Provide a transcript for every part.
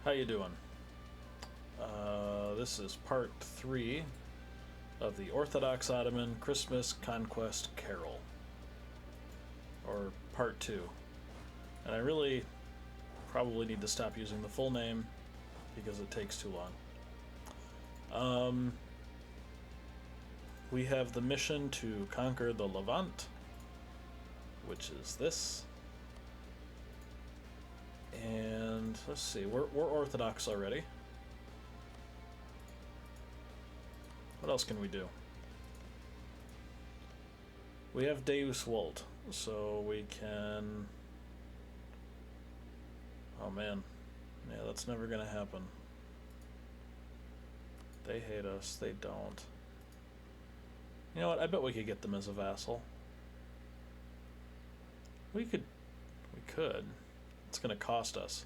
How you doing? This is part 3 of the Orthodox Ottoman Christmas Conquest Carol. Or part 2. And I really probably need to stop using the full name because it takes too long. We have the mission to conquer the Levant, which is this. And let's see, we're Orthodox already. What else can we do? We have Deus Vult, so we can... Oh man, yeah, that's never gonna happen. They hate us, they don't. You know what, I bet we could get them as a vassal. We could. It's gonna cost us.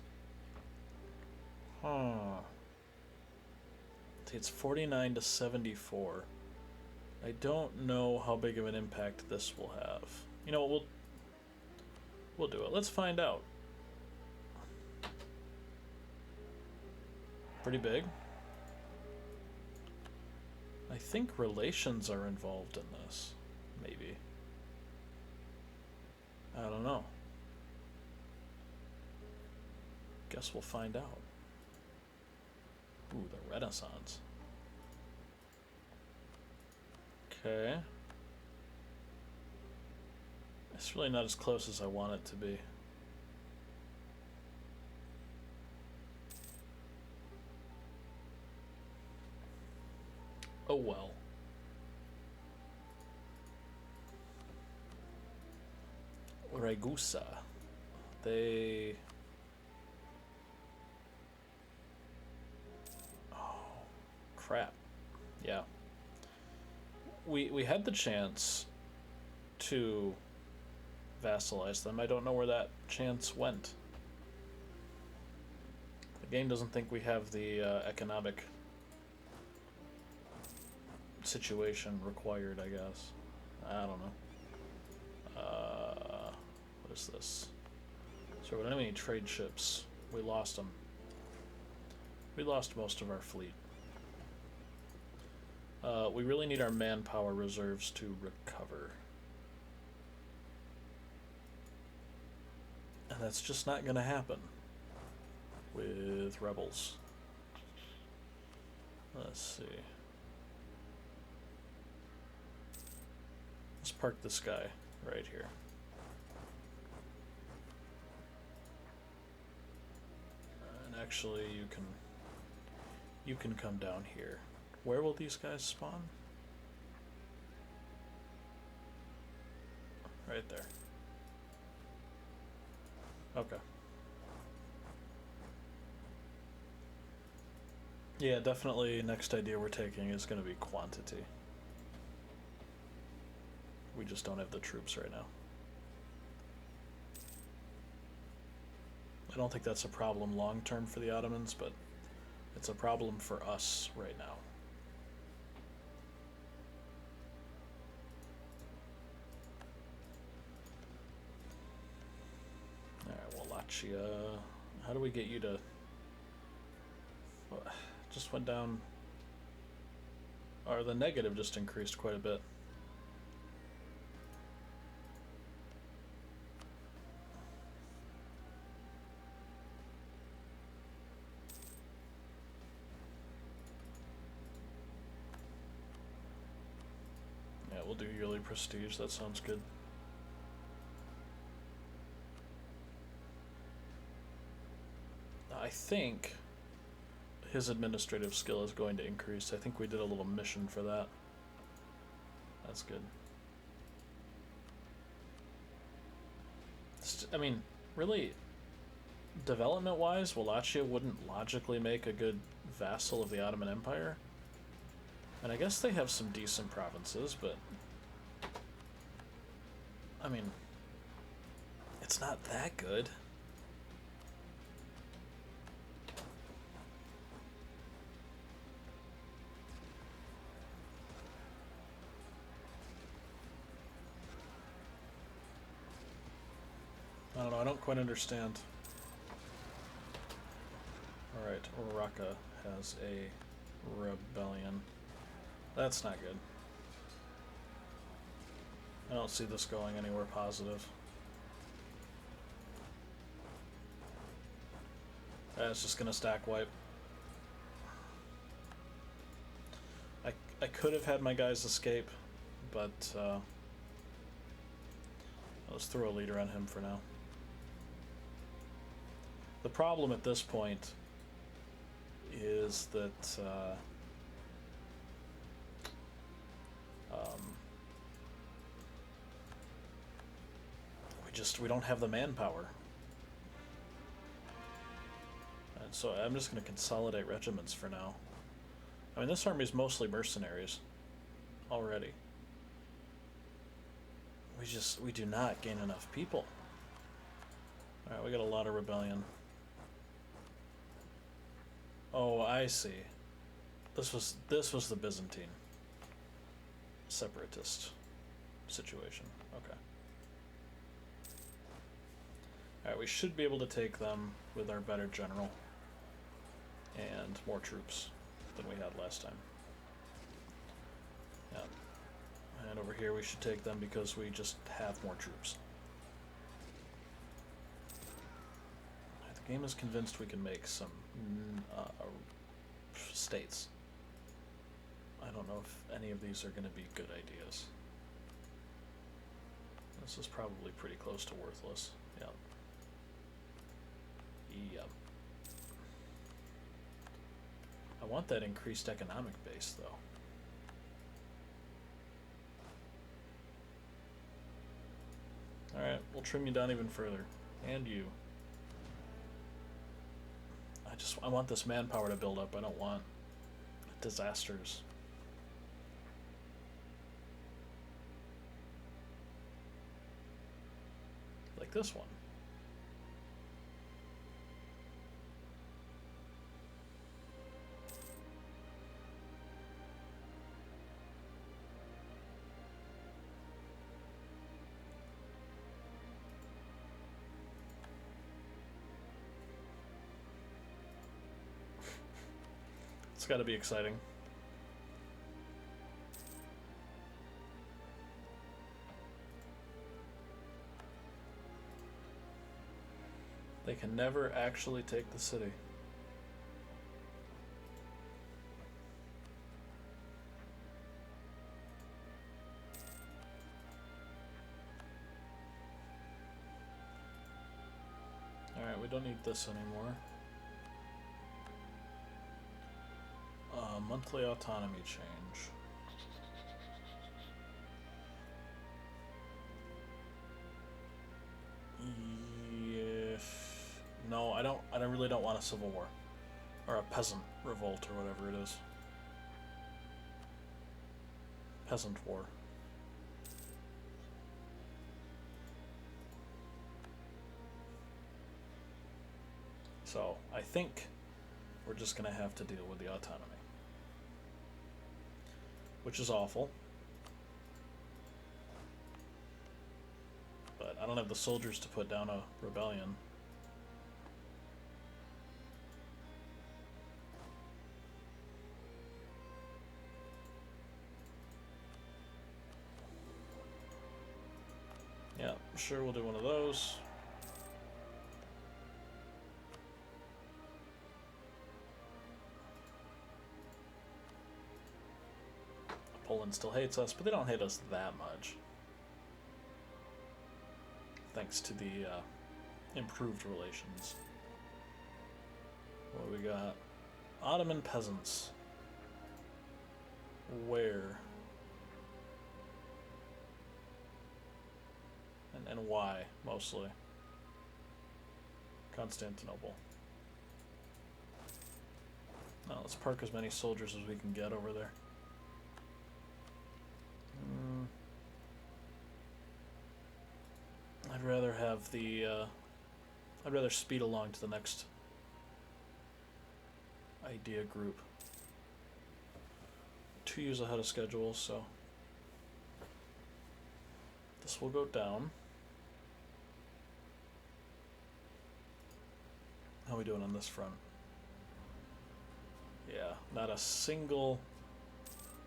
Huh. See, it's 49 to 74. I don't know how big of an impact this will have. You know what, we'll do it. Let's find out. Pretty big. I think relations are involved in this. Maybe. I don't know. Guess we'll find out. Ooh, the Renaissance. Okay. It's really not as close as I want it to be. Oh well. Ragusa. They... Oh, crap. Yeah. We had the chance to vassalize them. I don't know where that chance went. The game doesn't think we have the economic situation required, I guess. I don't know. What is this? So we don't have any trade ships. We lost them. We lost most of our fleet. We really need our manpower reserves to recover. And that's just not going to happen with rebels. Let's see. Let's park this guy right here. And actually, you can come down here. Where will these guys spawn? Right there. Okay. Yeah, definitely next idea we're taking is going to be quantity. We just don't have the troops right now. I don't think that's a problem long term for the Ottomans, but it's a problem for us right now. Alright, Wallachia. How do we get you to... Just went down... Or the negative just increased quite a bit. Yeah, we'll do yearly prestige. That sounds good. I think his administrative skill is going to increase. I think we did a little mission for that. That's good. I mean, really, development-wise, Wallachia wouldn't logically make a good vassal of the Ottoman Empire. And I guess they have some decent provinces, but... I mean, it's not that good. I don't know, I don't quite understand. Alright, Alright, Raqqa has a rebellion. That's not good. I don't see this going anywhere positive. It's just gonna stack wipe. I could have had my guys escape, but let's throw a leader on him for now. The problem at this point is that we don't have the manpower. And so I'm just going to consolidate regiments for now. I mean, this army is mostly mercenaries already. We do not gain enough people. Alright, we got a lot of rebellion. Oh, I see. This was the Byzantine separatist situation. Okay. Alright, we should be able to take them with our better general and more troops than we had last time. Yeah. And over here we should take them because we just have more troops. The game is convinced we can make some states. I don't know if any of these are going to be good ideas. This is probably pretty close to worthless. Yeah. Yep. I want that increased economic base, though. Alright, we'll trim you down even further. And you. I want this manpower to build up. I don't want disasters. Like this one. It's got to be exciting. They can never actually take the city. Alright, we don't need this anymore. Monthly autonomy change. No, I really don't want a civil war. Or a peasant revolt, or whatever it is. Peasant war. So, I think we're just going to have to deal with the autonomy. Which is awful. But I don't have the soldiers to put down a rebellion. Yeah, sure, we'll do one of those. Poland still hates us, but they don't hate us that much. Thanks to the improved relations. What do we got? Ottoman peasants. Where? And why, mostly? Constantinople. Now let's park as many soldiers as we can get over there. I'd rather have the, I'd rather speed along to the next idea group. 2 years ahead of schedule, so this will go down. How are we doing on this front? Yeah, not a single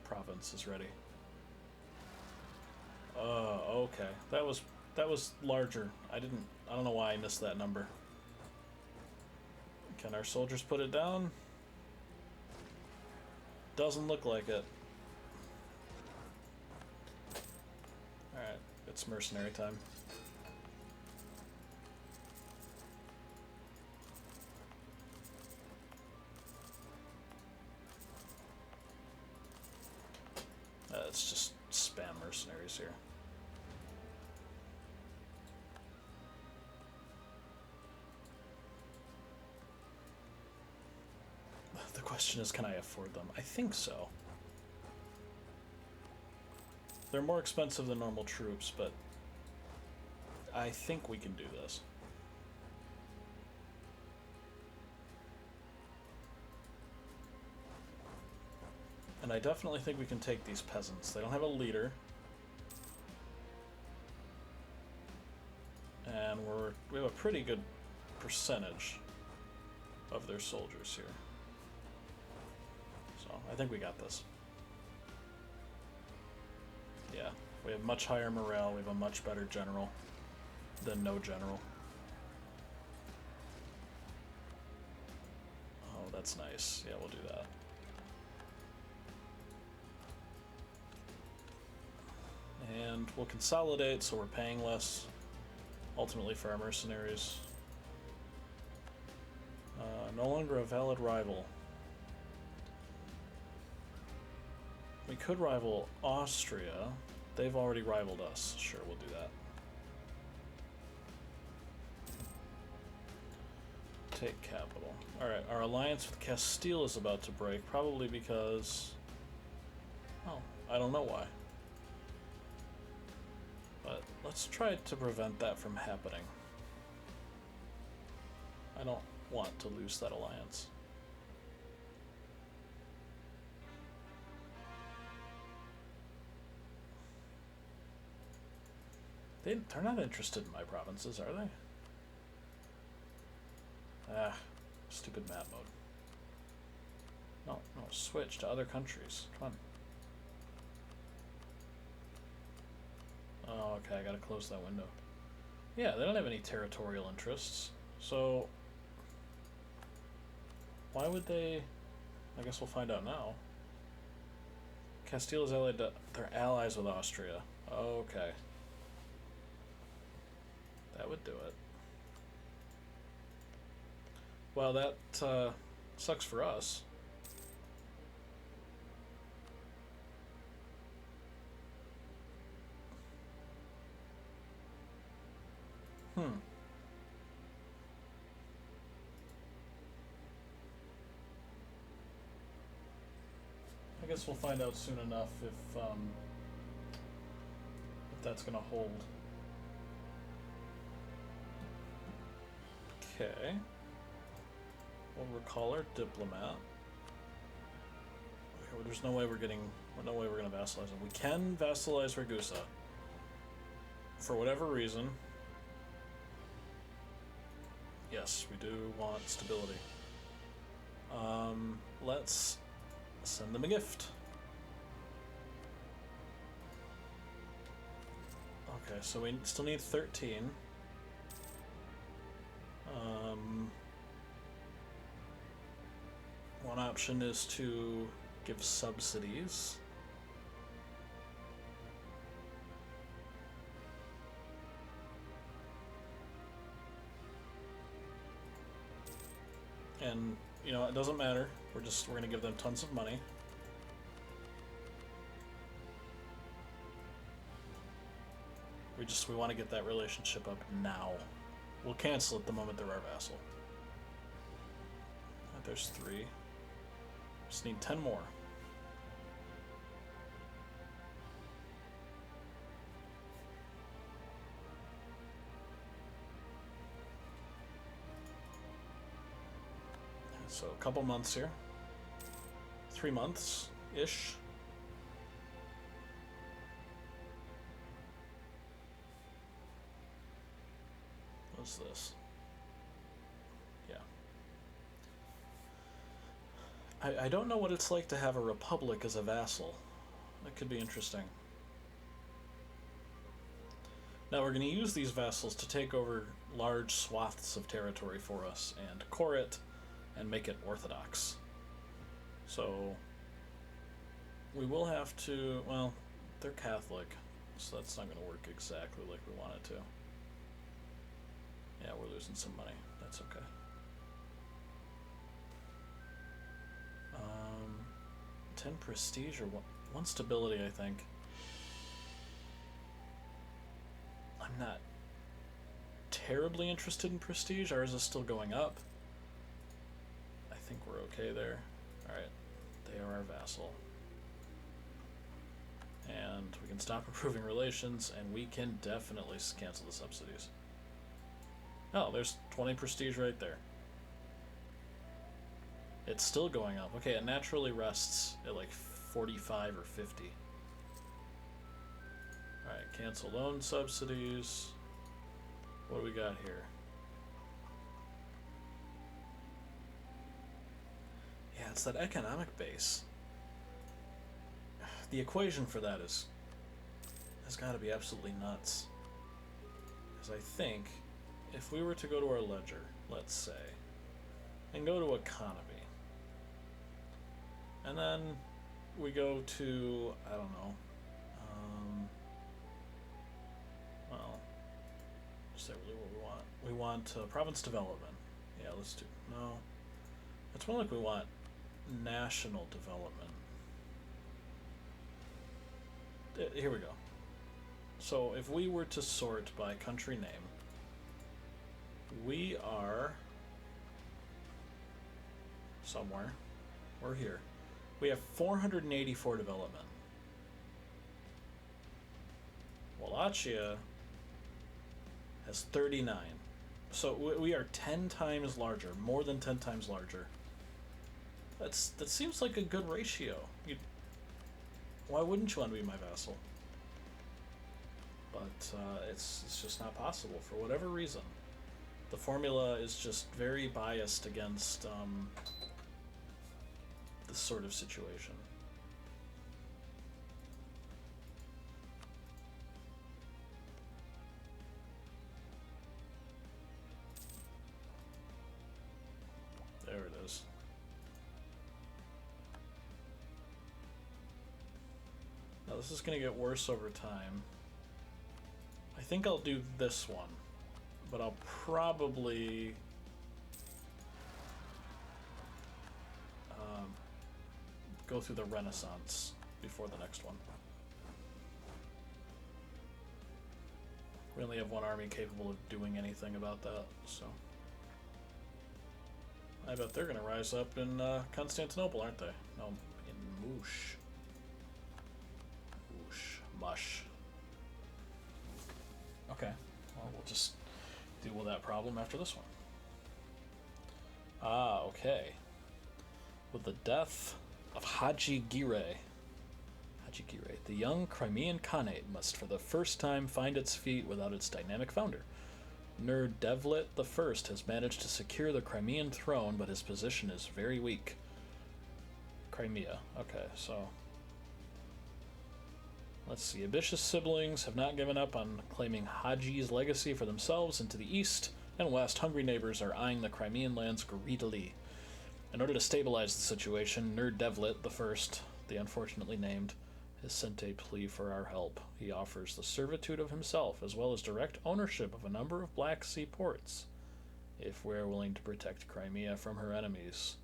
province is ready. Okay. That was larger. I don't know why I missed that number. Can our soldiers put it down? Doesn't look like it. Alright, it's mercenary time. Let's just spam mercenaries here. The question is, can I afford them? I think so. They're more expensive than normal troops, but I think we can do this. And I definitely think we can take these peasants. They don't have a leader. And we have a pretty good percentage of their soldiers here. So I think we got this. Yeah, we have much higher morale, we have a much better general than no general. Oh, that's nice. Yeah, we'll do that. And we'll consolidate, so we're paying less, ultimately, for our mercenaries. No longer a valid rival. We could rival Austria. They've already rivaled us. Sure, we'll do that. Take capital. Alright, our alliance with Castile is about to break, probably because... Oh, I don't know why. But let's try to prevent that from happening. I don't want to lose that alliance. They're not interested in my provinces, are they? Ah, stupid map mode. No, switch to other countries. Come on. Oh, okay, I gotta close that window. Yeah, they don't have any territorial interests, so... Why would they... I guess we'll find out now. Castile is allied to... They're allies with Austria. Okay. That would do it. Well, that sucks for us. I guess we'll find out soon enough if that's gonna hold. Okay. We'll recall our diplomat. Okay, well, there's no way we're gonna vassalize him. We can vassalize Ragusa. For whatever reason. Yes, we do want stability. Let's send them a gift. Okay, so we still need 13. One option is to give subsidies. And, you know, it doesn't matter. We're gonna give them tons of money. We want to get that relationship up now. We'll cancel it the moment they're our vassal. There's 3. Just need 10 more. So a couple months here. 3 months-ish. What's this? Yeah. I don't know what it's like to have a republic as a vassal. That could be interesting. Now we're going to use these vassals to take over large swaths of territory for us and core it and make it Orthodox. So we will have to, well, they're Catholic, so that's not going to work exactly like we want it to. Yeah, we're losing some money. That's okay. 10 prestige or one stability, I think. I'm not terribly interested in prestige. Ours is still going up. I think we're okay there. Alright, they are our vassal. And we can stop improving relations, and we can definitely cancel the subsidies. Oh, there's 20 prestige right there. It's still going up. Okay, it naturally rests at like 45 or 50. Alright, cancel loan subsidies. What do we got here? Yeah, it's that economic base. The equation for that has got to be absolutely nuts. Because I think if we were to go to our ledger, let's say, and go to economy, and then we go to, I don't know, well, is that really what we want? We want province development. Yeah, let's do, no, it's more like we want national development. Here we go. So if we were to sort by country name, we are somewhere. We're here. We have 484 development. Wallachia has 39. So we are 10 times larger, more than 10 times larger. That seems like a good ratio. Why wouldn't you want to be my vassal? But it's just not possible for whatever reason. The formula is just very biased against this sort of situation. There it is. Now this is going to get worse over time. I think I'll do this one, but I'll probably go through the Renaissance before the next one. We only have one army capable of doing anything about that, so I bet they're going to rise up in Constantinople, aren't they? No, in Moosh. Mush. Okay, well, we'll just deal with that problem after this one. Ah, okay. With the death of Haji Gire, the young Crimean Khanate must for the first time find its feet without its dynamic founder. Nur Devlet I has managed to secure the Crimean throne, but his position is very weak. Crimea. Okay, so let's see. Ambitious siblings have not given up on claiming Haji's legacy for themselves, and to the east and west, hungry neighbors are eyeing the Crimean lands greedily. In order to stabilize the situation, Nur Devlet I, the unfortunately named, has sent a plea for our help. He offers the servitude of himself, as well as direct ownership of a number of Black Sea ports, if we're willing to protect Crimea from her enemies.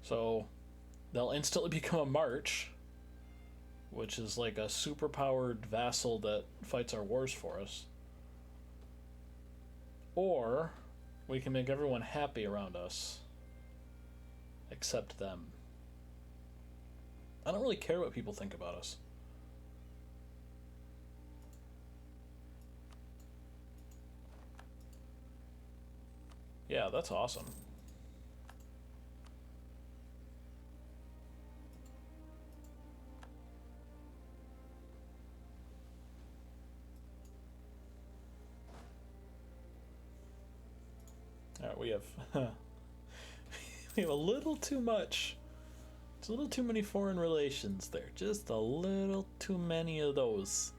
So, they'll instantly become a march, which is like a superpowered vassal that fights our wars for us. Or we can make everyone happy around us, except them. I don't really care what people think about us. Yeah, that's awesome. Alright, we have we have a little too much It's a little too many foreign relations there. Just a little too many of those.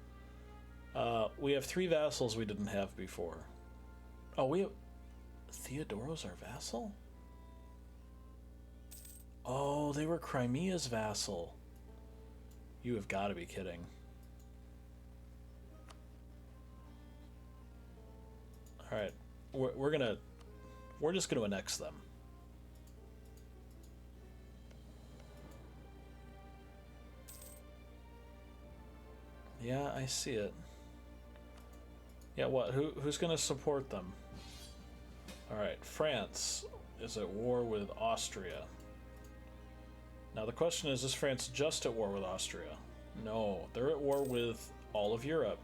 We have 3 vassals we didn't have before. Oh, we have... Theodoro's our vassal? Oh, they were Crimea's vassal. You have got to be kidding. Alright, we're just gonna annex them. Yeah, I see it. Yeah, what? Who's gonna support them? Alright, France is at war with Austria. Now the question is France just at war with Austria? No, they're at war with all of Europe.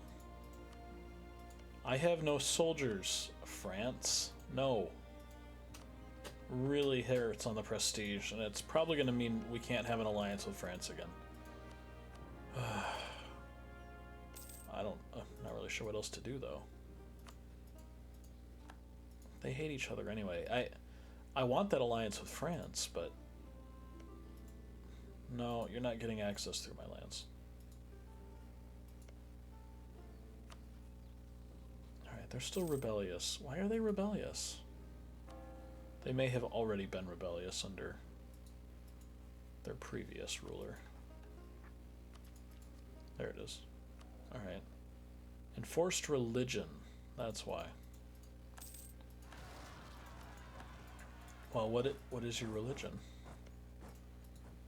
I have no soldiers, France. No. Really hurts on the prestige, and it's probably going to mean we can't have an alliance with France again. I'm not really sure what else to do, though. They hate each other anyway. I want that alliance with France, but... No, you're not getting access through my lands. Alright, they're still rebellious. Why are they rebellious? They may have already been rebellious under their previous ruler. There it is. Alright. Enforced religion. That's why. Well, what is your religion?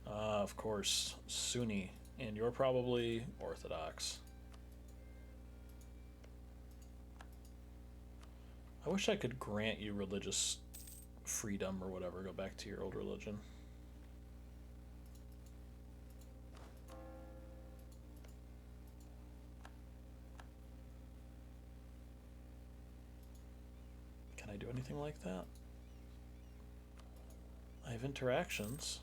Of course, Sunni. And you're probably Orthodox. I wish I could grant you religious freedom or whatever. Go back to your old religion. Can I do anything like that? I have interactions.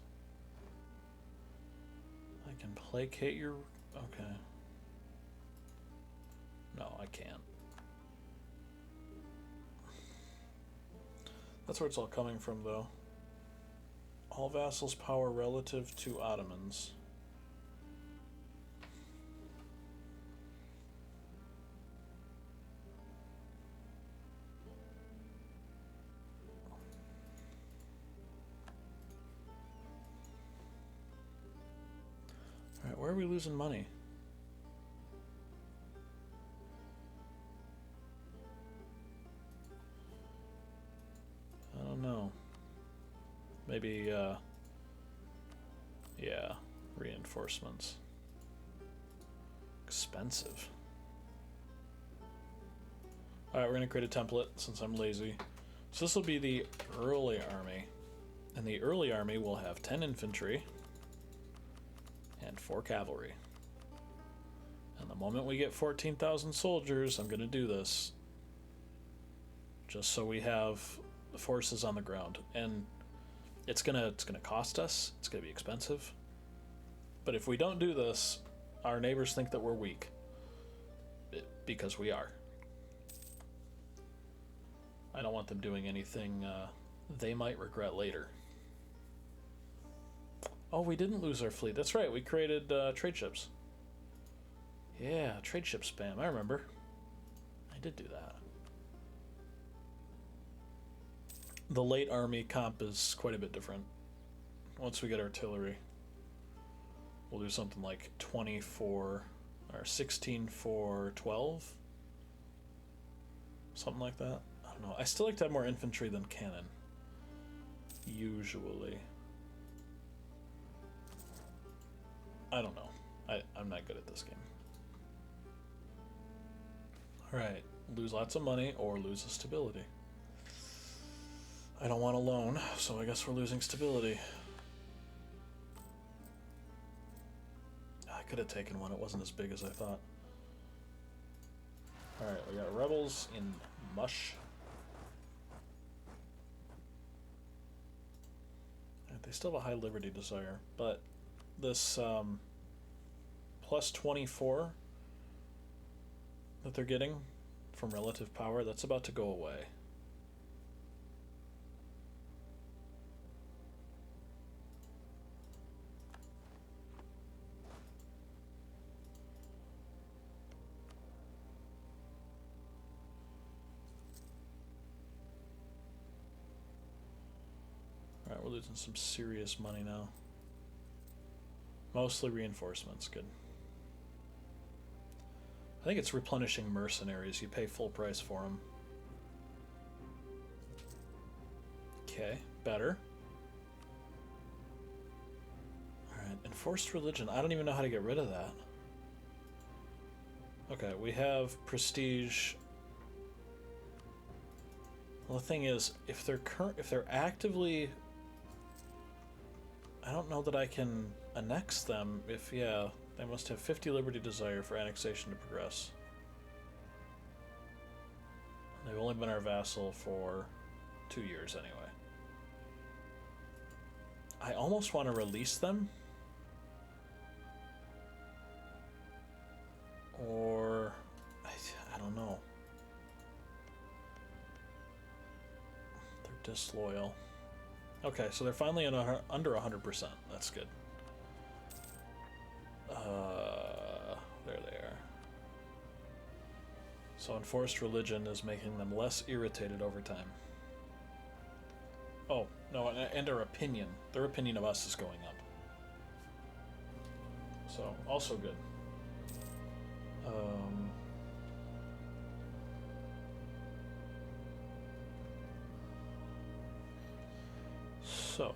I can placate your... Okay. No, I can't. That's where it's all coming from, though. All vassals' power relative to Ottomans. Alright, where are we losing money? I don't know. Maybe, yeah, reinforcements. Expensive. Alright, we're gonna create a template since I'm lazy. So this will be the early army. And the early army will have 10 infantry and 4 cavalry. And the moment we get 14,000 soldiers, I'm gonna do this. Just so we have the forces on the ground. And it's gonna cost us, it's gonna be expensive. But if we don't do this, our neighbors think that we're weak. Because we are. I don't want them doing anything they might regret later. Oh, we didn't lose our fleet. That's right, we created trade ships. Yeah, trade ship spam, I remember. I did do that. The late army comp is quite a bit different. Once we get artillery, we'll do something like 24 or 16 for 12. Something like that. I don't know. I still like to have more infantry than cannon. Usually. I don't know. I'm not good at this game. Alright. Lose lots of money or lose the stability. I don't want a loan, so I guess we're losing stability. I could have taken one. It wasn't as big as I thought. Alright, we got rebels in Mush. They still have a high liberty desire, but this plus 24 that they're getting from relative power, that's about to go away. Alright, we're losing some serious money now. Mostly reinforcements, good. I think it's replenishing mercenaries. You pay full price for them. Okay, better. Alright, enforced religion. I don't even know how to get rid of that. Okay, we have prestige. Well, the thing is, if they're actively, I don't know that I can annex them. If yeah, they must have 50 liberty desire for annexation to progress. They've only been our vassal for 2 years anyway. I almost want to release them. Or I don't know. They're disloyal. Okay, so they're finally under 100%. That's good. There they are. So enforced religion is making them less irritated over time. Oh, no, and their opinion. Their opinion of us is going up. So, also good. So,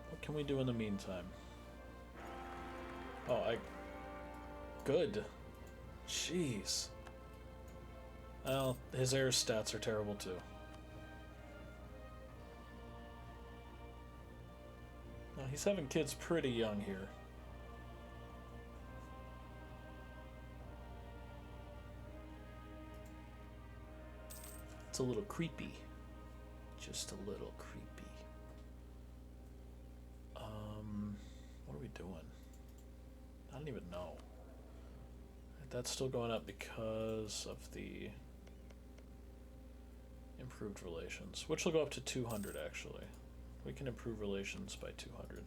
what can we do in the meantime? Oh, good. Jeez. Well, his heir stats are terrible too. Well, he's having kids pretty young here. It's a little creepy. Just a little creepy. What are we doing? I don't even know. That's still going up because of the improved relations, which will go up to 200 actually. We can improve relations by 200.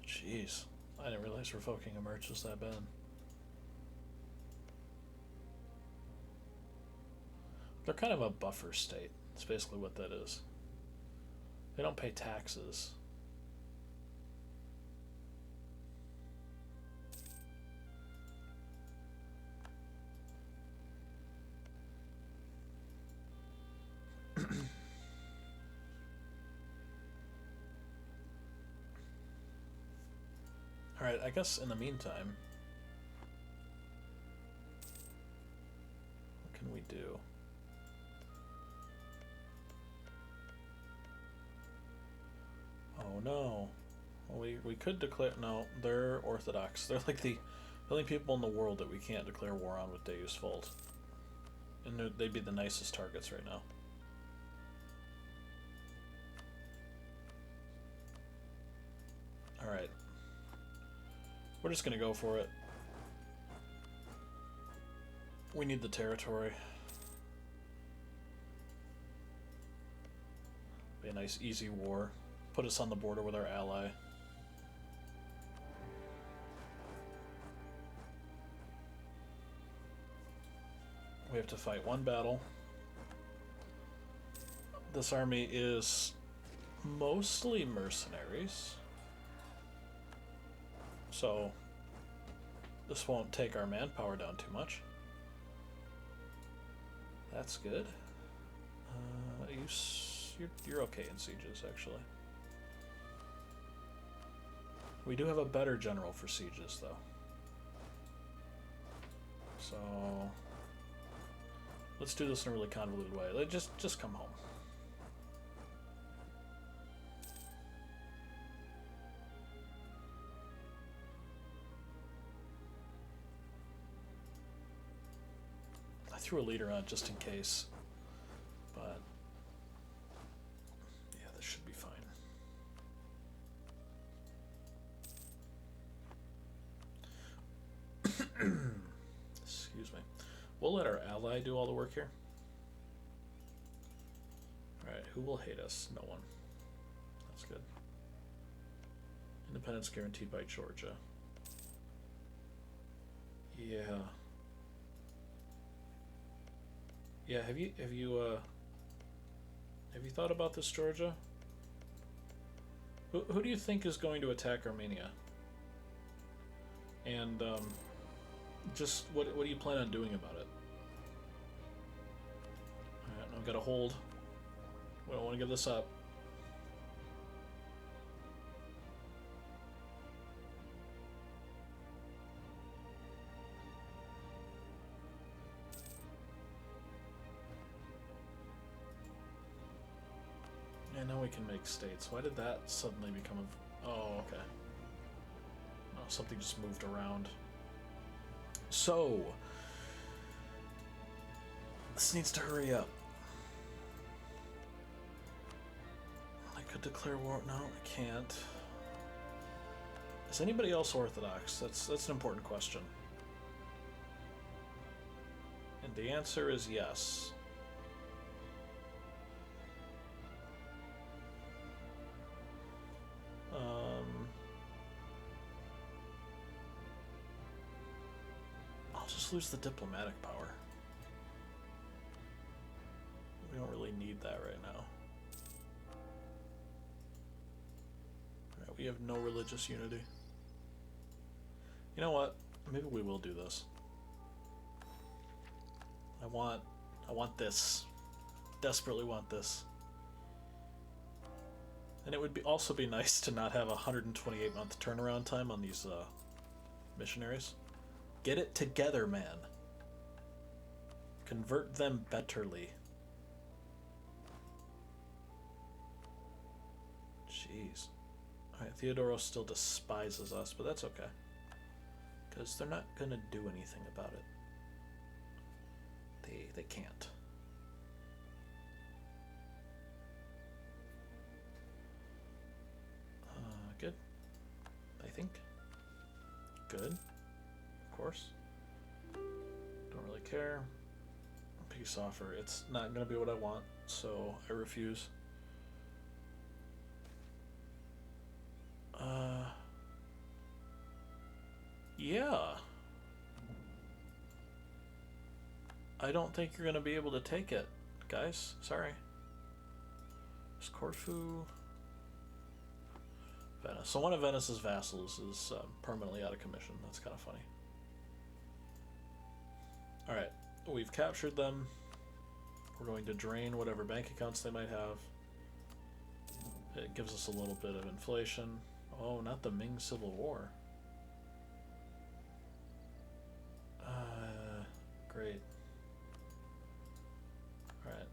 Jeez, I didn't realize revoking a merch was that bad. They're kind of a buffer state. That's basically what that is. They don't pay taxes. Alright, I guess in the meantime, what can we do? Oh no. Well, we could declare... No, they're Orthodox. They're like the only people in the world that we can't declare war on with Deus Vult. And they'd be the nicest targets right now. Alright. We're just gonna go for it. We need the territory. Be a nice easy war. Put us on the border with our ally. We have to fight one battle. This army is mostly mercenaries. So this won't take our manpower down too much. That's good. You're okay in sieges, actually. We do have a better general for sieges, though. So let's do this in a really convoluted way. Just come home. I threw a leader on just in case, but yeah, this should be fine. Excuse me. We'll let our ally do all the work here. Alright, who will hate us? No one. That's good. Independence guaranteed by Georgia. Yeah. Yeah, have you thought about this, Georgia? Who do you think is going to attack Armenia? And just what do you plan on doing about it? Alright, I've got to hold. We don't want to give this up. And now we can make states. Why did that suddenly become a... Oh, okay. No, something just moved around. So... this needs to hurry up. I could declare war... No, I can't. Is anybody else Orthodox? That's an important question. And the answer is yes. I'll just lose the diplomatic power. We don't really need that right now. Alright, we have no religious unity. You know what? Maybe we will do this. I want this. Desperately want this. And it would also be nice to not have a 128-month turnaround time on these missionaries. Get it together, man. Convert them betterly. Jeez. Alright, Theodoros still despises us, but that's okay. Because they're not gonna do anything about it. They can't. Good. I think. Good. Of course. Don't really care. Peace offer. It's not gonna be what I want, so I refuse. Yeah. I don't think you're gonna be able to take it, guys. Sorry. Is Corfu... Venice. So one of Venice's vassals is permanently out of commission. That's kind of funny. Alright, we've captured them. We're going to drain whatever bank accounts they might have. It gives us a little bit of inflation. Oh, not the Ming Civil War. Great. Alright.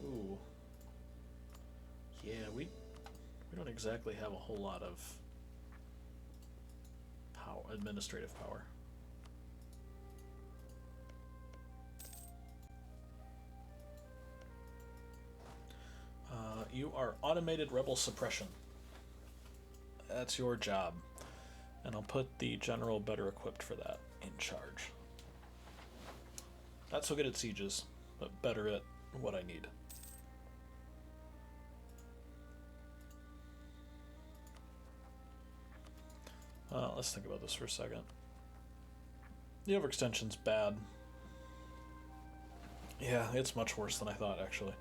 Ooh. Yeah, we don't exactly have a whole lot of power, administrative power. You are automated rebel suppression. That's your job. And I'll put the general better equipped for that in charge. Not so good at sieges, but better at what I need. Let's think about this for a second. The overextension's bad. Yeah, it's much worse than I thought, actually.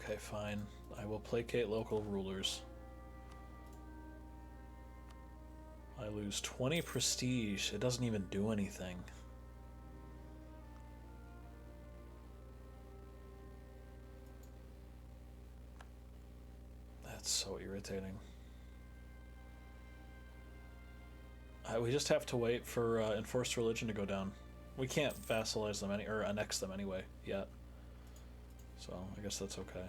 Okay, fine. I will placate local rulers. I lose 20 prestige. It doesn't even do anything. That's so irritating. We just have to wait for enforced religion to go down. We can't vassalize them or annex them anyway yet. So I guess that's okay.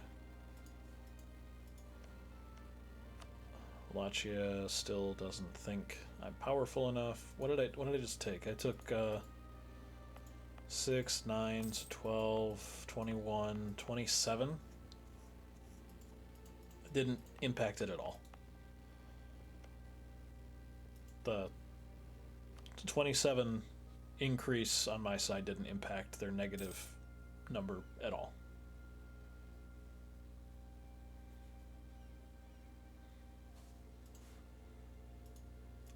Wallachia still doesn't think I'm powerful enough. What did I just take? I took 6, 9, 12, 21, 27. It didn't impact it at all. The 27 increase on my side didn't impact their negative number at all.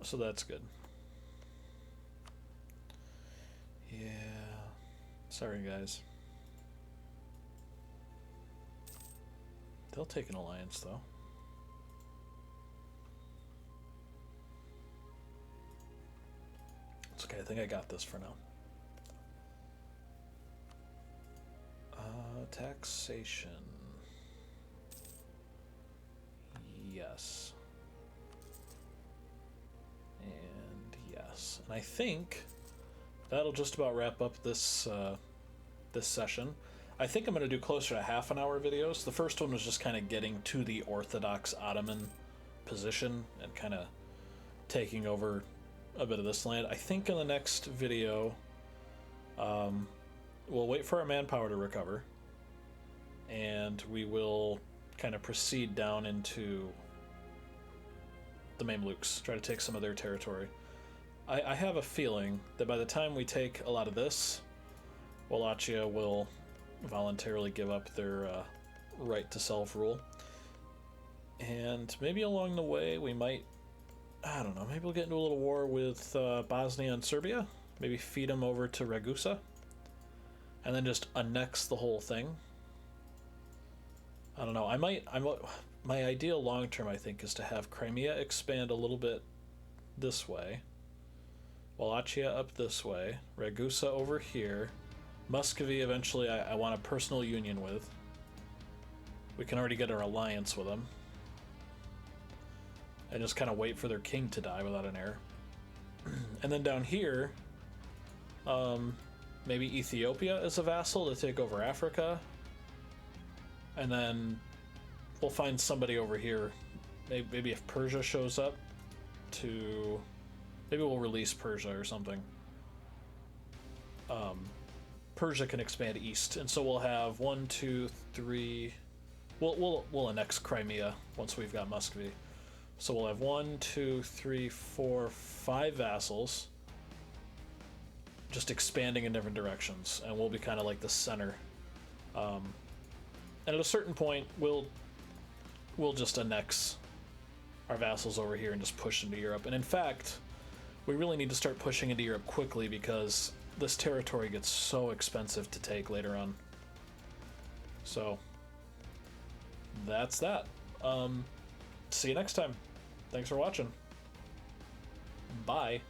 So that's good. Yeah. Sorry, guys. They'll take an alliance, though. It's okay. I think I got this for now. Taxation. Yes. And yes. And I think that'll just about wrap up this this session. I think I'm going to do closer to half an hour videos. The first one was just kind of getting to the Orthodox Ottoman position and kind of taking over a bit of this land. I think in the next video, we'll wait for our manpower to recover, and we will kind of proceed down into the Mamluks, try to take some of their territory. I have a feeling that by the time we take a lot of this, Wallachia will voluntarily give up their right to self-rule. And maybe along the way we might, I don't know, maybe we'll get into a little war with Bosnia and Serbia. Maybe feed them over to Ragusa. And then just annex the whole thing. I don't know, my ideal long-term, I think, is to have Crimea expand a little bit this way. Wallachia up this way. Ragusa over here. Muscovy, eventually, I want a personal union with. We can already get our alliance with them. And just kind of wait for their king to die without an heir. And then down here, maybe Ethiopia is a vassal to take over Africa. And then we'll find somebody over here. Maybe if Persia shows up to... Maybe we'll release Persia or something. Persia can expand east, and so we'll have 1, 2, 3. We'll annex Crimea once we've got Muscovy. So we'll have 1, 2, 3, 4, 5 vassals, just expanding in different directions, and we'll be kind of like the center. And at a certain point, we'll just annex our vassals over here and just push into Europe. And in fact, we really need to start pushing into Europe quickly because this territory gets so expensive to take later on. So that's that. See you next time. Thanks for watching. Bye.